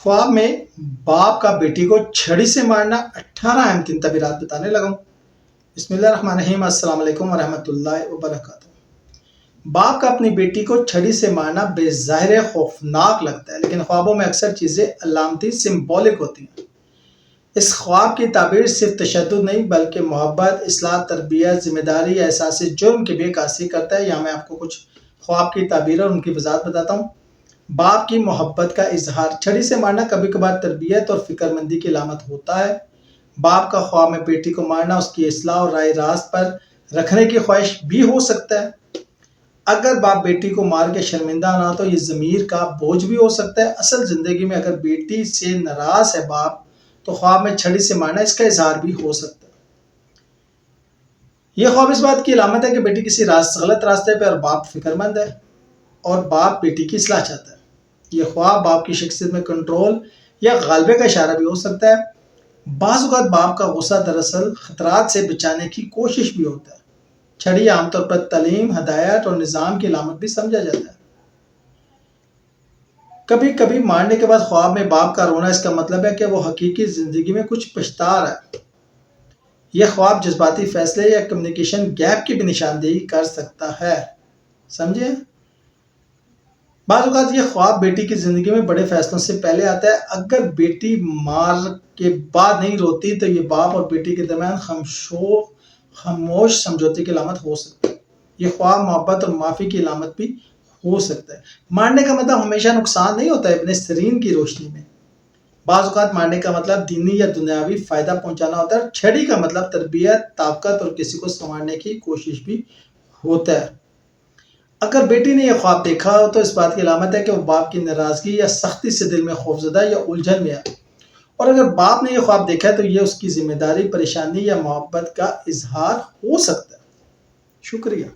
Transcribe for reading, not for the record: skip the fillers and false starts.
ख्वाब में बाप का बेटी को छड़ी से मारना 18 अहम तबीरात बताने लगा हूँ। बिस्मिल्लाहिर्रहमानिर्रहीम, अस्सलाम वालेकुम वरहमतुल्लाहि वबरकातुहू। बाप का अपनी बेटी को छड़ी से मारना बेज़ाहिर खौफनाक लगता है, लेकिन ख्वाबों में अक्सर चीज़ें अलामती सिम्बॉलिक होती हैं। इस ख्वाब की ताबीर सिर्फ तशद्दुद नहीं बल्कि मोहब्बत, इस्लाह, तरबियत, जिम्मेदारी या एहसास जुर्म की भी अक्कासी करता है। यहाँ मैं आपको कुछ ख्वाब की ताबीर और उनकी वजाहत बताता हूँ। बाप की मोहब्बत का इजहार। छड़ी से मारना कभी कभार तरबियत और फिक्रमंदी की अलामत होता है। बाप का ख्वाब में बेटी को मारना उसकी इस्लाह और राय रास्त पर रखने की ख्वाहिश भी हो सकता है। अगर बाप बेटी को मार के शर्मिंदा ना तो ये ज़मीर का बोझ भी हो सकता है। असल ज़िंदगी में अगर बेटी से नाराज है बाप, तो ख्वाब में छड़ी से मारना इसका इजहार भी हो सकता है। यह ख्वाब इस बात की अलामत है कि बेटी किसी गलत रास्ते पर और बाप फिक्रमंद है और बाप बेटी की इस्लाह चाहता है। यह ख्वाब बाप की शख्सियत में कंट्रोल या गालबे का इशारा भी हो सकता है। बाज़ औक़ात बाप का गुस्सा दरअसल खतरात से बचाने की कोशिश भी होता है। छड़ी आमतौर पर तालीम, हदायत और निज़ाम की अलामत भी समझा जाता है। कभी कभी मारने के बाद ख्वाब में बाप का रोना इसका मतलब है कि वो हकीकी ज़िंदगी में कुछ पछता रहा है। यह ख्वाब जज्बाती फैसले या कम्युनिकेशन गैप की भी निशानदेही कर सकता है। समझे? बाज़ औक़ात ये ख्वाब बेटी की ज़िंदगी में बड़े फैसलों से पहले आता है। अगर बेटी मार के बाद नहीं रोती तो ये बाप और बेटी के दरमियान खामोश समझौते की अलामत हो सकती है। ये ख्वाब मोहब्बत और माफ़ी की अलामत भी हो सकता है। मारने का मतलब हमेशा नुकसान नहीं होता है। इब्न सीरीन की रोशनी में बाज़ औक़ात मारने का मतलब दीनी या दुनियावी फ़ायदा पहुँचाना होता है। छड़ी का मतलब तरबियत, ताकत और किसी को संवारने की कोशिश भी होता है। अगर बेटी ने यह ख्वाब देखा हो तो इस बात की अलामत है कि वो बाप की नाराज़गी या सख्ती से दिल में खौफजदा या उलझन में है। और अगर बाप ने यह ख्वाब देखा है तो यह उसकी जिम्मेदारी, परेशानी या मोहब्बत का इजहार हो सकता है। शुक्रिया।